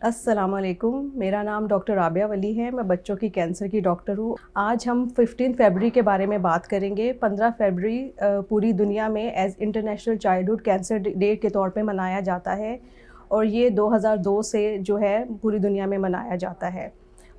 अस्सलाम वालेकुम। मेरा नाम डॉक्टर राबिया वली है। मैं बच्चों की कैंसर की डॉक्टर हूँ। आज हम 15 फरवरी के बारे में बात करेंगे। 15 फरवरी पूरी दुनिया में as international childhood cancer day के तौर पे मनाया जाता है और ये 2002 से जो है पूरी दुनिया में मनाया जाता है।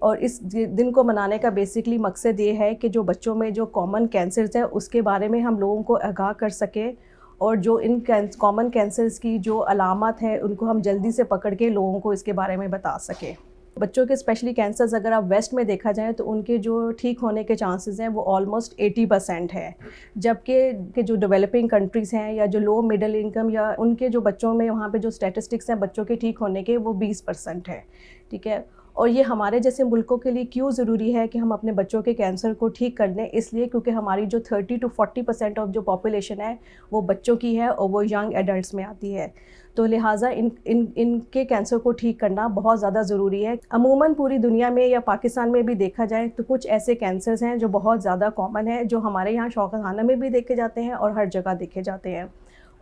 और इस दिन को मनाने का बेसिकली मकसद ये है कि जो बच्चों में जो कॉमन कैंसर्स है उसके बारे में हम लोगों को आगाह कर सकें और जो इन कॉमन कैंसर्स की जो अलामत है उनको हम जल्दी से पकड़ के लोगों को इसके बारे में बता सकें। बच्चों के स्पेशली कैंसर्स अगर आप वेस्ट में देखा जाए तो उनके जो ठीक होने के चांसेस हैं वो ऑलमोस्ट 80% है, जबकि जो डेवलपिंग कंट्रीज़ हैं या जो लो मिडिल इनकम या उनके जो बच्चों में वहाँ पे जो स्टैटिस्टिक्स हैं बच्चों के ठीक होने के वो 20% है। ठीक है, और ये हमारे जैसे मुल्कों के लिए क्यों ज़रूरी है कि हम अपने बच्चों के कैंसर को ठीक कर लें, इसलिए क्योंकि हमारी जो 30 to 40% ऑफ जो पॉपुलेशन है वो बच्चों की है और वो यंग एडल्ट्स में आती है। तो लिहाजा इनके कैंसर को ठीक करना बहुत ज़्यादा ज़रूरी है। अमूमन पूरी दुनिया में या पाकिस्तान में भी देखा जाए तो कुछ ऐसे कैंसर्स हैं जो बहुत ज़्यादा कॉमन है, जो हमारे यहाँ शौक़-ए-खाना में भी देखे जाते हैं और हर जगह देखे जाते हैं।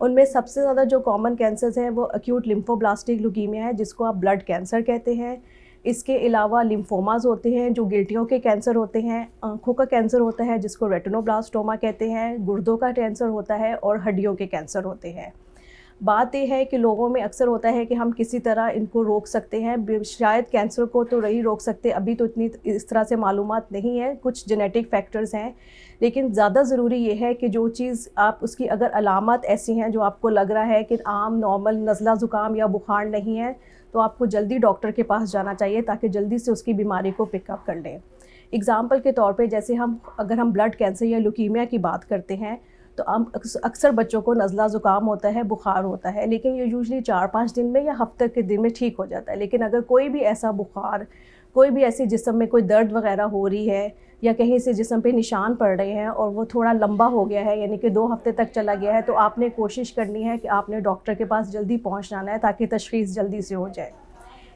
उनमें सबसे ज़्यादा जो कॉमन कैंसर्स हैं वो एक्यूट लिम्फोब्लास्टिक ल्यूकीमिया है, जिसको आप ब्लड कैंसर कहते हैं। इसके अलावा लिम्फोमास होते हैं जो गिल्टियों के कैंसर होते हैं, आँखों का कैंसर होता है जिसको रेटिनोब्लास्टोमा कहते हैं, गुर्दों का कैंसर होता है और हड्डियों के कैंसर होते हैं। बात ये है कि लोगों में अक्सर होता है कि हम किसी तरह इनको रोक सकते हैं, शायद कैंसर को तो नहीं रोक सकते, अभी तो इतनी इस तरह से मालूमात नहीं है, कुछ जेनेटिक फैक्टर्स हैं, लेकिन ज़्यादा ज़रूरी ये है कि जो चीज़ आप उसकी अगर अलामत ऐसी हैं जो आपको लग रहा है कि आम नॉर्मल नज़ला ज़ुकाम या बुखार नहीं है तो आपको जल्दी डॉक्टर के पास जाना चाहिए ताकि जल्दी से उसकी बीमारी को पिकअप कर लें। एग्ज़ाम्पल के तौर पे जैसे अगर हम ब्लड कैंसर या ल्यूकीमिया की बात करते हैं तो अक्सर बच्चों को नज़ला ज़ुकाम होता है, बुखार होता है, लेकिन ये यूजुअली 4-5 दिन में या हफ्ते के दिन में ठीक हो जाता है। लेकिन अगर कोई भी ऐसा बुखार, कोई भी ऐसी जिस्म में कोई दर्द वगैरह हो रही है या कहीं से जिस्म पे निशान पड़ रहे हैं और वो थोड़ा लंबा हो गया है, यानी कि 2 हफ्ते तक चला गया है, तो आपने कोशिश करनी है कि आपने डॉक्टर के पास जल्दी पहुँच जाना है ताकि तशख़ीस जल्दी से हो जाए।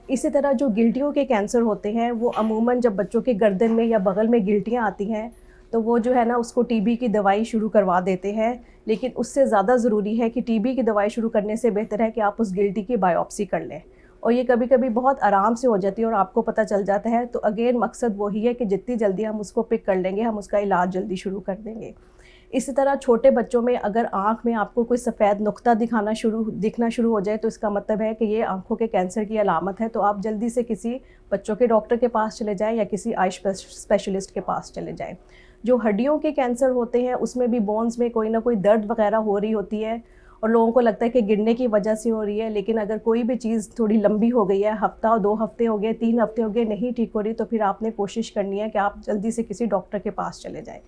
इसी तरह जो गिल्टियों के कैंसर होते हैं वो अमूमन जब बच्चों के गर्दन में या बगल में गिल्टियाँ आती हैं तो वो जो है ना उसको टीबी की दवाई शुरू करवा देते हैं, लेकिन उससे ज़्यादा ज़रूरी है कि टीबी की दवाई शुरू करने से बेहतर है कि आप उस गिल्टी की बायोप्सी कर लें और ये कभी कभी बहुत आराम से हो जाती है और आपको पता चल जाता है। तो अगेन मकसद वही है कि जितनी जल्दी हम उसको पिक कर लेंगे हम उसका इलाज जल्दी शुरू कर देंगे। इसी तरह छोटे बच्चों में अगर आँख में आपको कोई सफ़ेद नुक्ता दिखना शुरू हो जाए तो इसका मतलब है कि ये आँखों के कैंसर की अलामत है, तो आप जल्दी से किसी बच्चों के डॉक्टर के पास चले जाएं या किसी आई स्पेशलिस्ट के पास चले जाएं। जो हड्डियों के कैंसर होते हैं उसमें भी बोन्स में कोई ना कोई दर्द वगैरह हो रही होती है और लोगों को लगता है कि गिरने की वजह से हो रही है, लेकिन अगर कोई भी चीज़ थोड़ी लंबी हो गई है, हफ्ता 2 हफ्ते हो गए, 3 हफ्ते हो गए, नहीं ठीक हो रही, तो फिर आपने कोशिश करनी है कि आप जल्दी से किसी डॉक्टर के पास चले जाएं।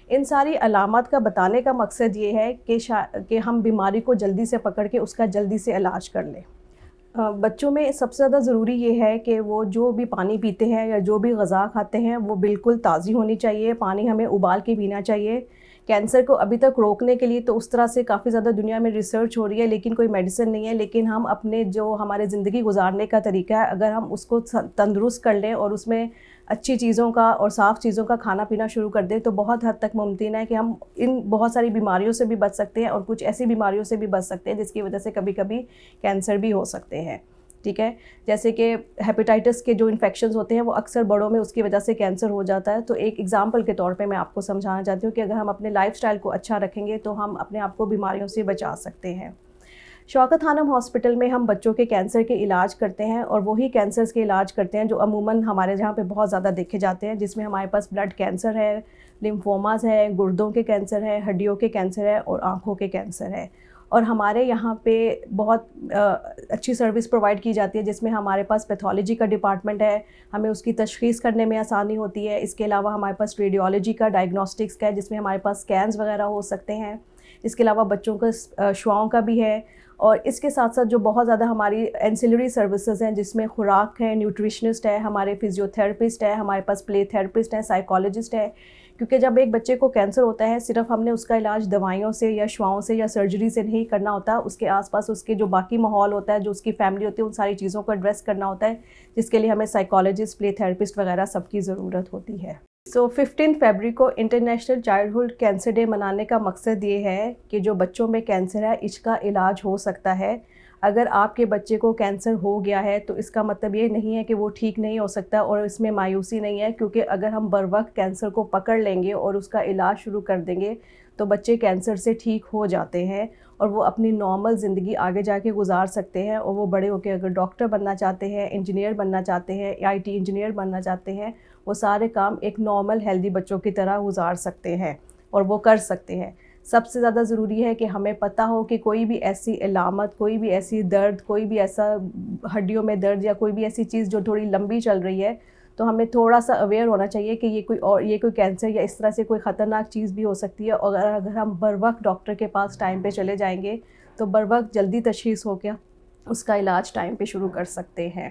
इन सारी अलामत का बताने का मकसद ये है कि हम बीमारी को जल्दी से पकड़ के उसका जल्दी से इलाज कर लें। बच्चों में सबसे ज़्यादा ज़रूरी ये है कि वो जो भी पानी पीते हैं या जो भी ग़िज़ा खाते हैं वो बिल्कुल ताज़ी होनी चाहिए। पानी हमें उबाल के पीना चाहिए। कैंसर को अभी तक रोकने के लिए तो उस तरह से काफ़ी ज़्यादा दुनिया में रिसर्च हो रही है, लेकिन कोई मेडिसिन नहीं है। लेकिन हम अपने जो हमारे ज़िंदगी गुजारने का तरीका है, अगर हम उसको तंदुरुस्त कर लें और उसमें अच्छी चीज़ों का और साफ़ चीज़ों का खाना पीना शुरू कर दें तो बहुत हद तक मुमकिन है कि हम इन बहुत सारी बीमारियों से भी बच सकते हैं और कुछ ऐसी बीमारियों से भी बच सकते हैं जिसकी वजह से कभी कभी कैंसर भी हो सकते हैं। ठीक है, जैसे कि हेपेटाइटिस के जो इन्फेक्शंस होते हैं वो अक्सर बड़ों में उसकी वजह से कैंसर हो जाता है। तो एक एग्जांपल के तौर पे मैं आपको समझाना चाहती हूँ कि अगर हम अपने लाइफस्टाइल को अच्छा रखेंगे तो हम अपने आप को बीमारियों से बचा सकते हैं। शौकत खानम हॉस्पिटल में हम बच्चों के कैंसर के इलाज करते हैं और वही कैंसर्स के इलाज करते हैं जो अमूमन हमारे जहाँ पे बहुत ज़्यादा देखे जाते हैं, जिसमें हमारे पास ब्लड कैंसर है, लिम्फोमास है, गुर्दों के कैंसर है, हड्डियों के कैंसर है और आँखों के कैंसर है। और हमारे यहाँ पे बहुत अच्छी सर्विस प्रोवाइड की जाती है जिसमें हमारे पास पैथोलॉजी का डिपार्टमेंट है, हमें उसकी तशख़ीस करने में आसानी होती है। इसके अलावा हमारे पास रेडियोलॉजी का, डायग्नोस्टिक्स का है जिसमें हमारे पास स्कैन्स वगैरह हो सकते हैं। इसके अलावा बच्चों का शुआओं का भी है और इसके साथ साथ जो बहुत ज़्यादा हमारी एंसिलरी सर्विसेज हैं जिसमें खुराक है, न्यूट्रिशनिस्ट है, हमारे फिजियोथेरेपिस्ट है, हमारे पास प्ले थेरेपिस्ट है, साइकोलॉजिस्ट है। क्योंकि जब एक बच्चे को कैंसर होता है सिर्फ हमने उसका इलाज दवाइयों से या शुआओं से या सर्जरी से नहीं करना होता, उसके आसपास उसके जो बाकी माहौल होता है, जो उसकी फैमिली होती है, उन सारी चीज़ों को एड्रेस करना होता है, जिसके लिए हमें साइकोलॉजिस्ट, प्ले थेरेपिस्ट वगैरह सबकी ज़रूरत होती है। 15 फरवरी को इंटरनेशनल चाइल्डहुड कैंसर डे मनाने का मकसद ये है कि जो बच्चों में कैंसर है इसका इलाज हो सकता है اگر آپ کے بچے کو کینسر ہو گیا ہے تو اس کا مطلب یہ نہیں ہے کہ وہ ٹھیک نہیں ہو سکتا، اور اس میں مایوسی نہیں ہے، کیونکہ اگر ہم بروقت کینسر کو پکڑ لیں گے اور اس کا علاج شروع کر دیں گے تو بچے کینسر سے ٹھیک ہو جاتے ہیں اور وہ اپنی نارمل زندگی آگے جا کے گزار سکتے ہیں، اور وہ بڑے ہو کے اگر ڈاکٹر بننا چاہتے ہیں، انجینئر بننا چاہتے ہیں، IT انجینئر بننا چاہتے ہیں، وہ سارے کام ایک نارمل ہیلدی بچوں کی طرح گزار سکتے ہیں اور وہ کر سکتے ہیں۔ سب سے زیادہ ضروری ہے کہ ہمیں پتہ ہو کہ کوئی بھی ایسی علامت، کوئی بھی ایسی درد، کوئی بھی ایسا ہڈیوں میں درد یا کوئی بھی ایسی چیز جو تھوڑی لمبی چل رہی ہے، تو ہمیں تھوڑا سا اویئر ہونا چاہیے کہ یہ کوئی کینسر یا اس طرح سے کوئی خطرناک چیز بھی ہو سکتی ہے، اور اگر ہم بروقت ڈاکٹر کے پاس ٹائم پہ چلے جائیں گے تو بروقت جلدی تشخیص ہو کے اس کا علاج ٹائم پہ شروع کر سکتے ہیں۔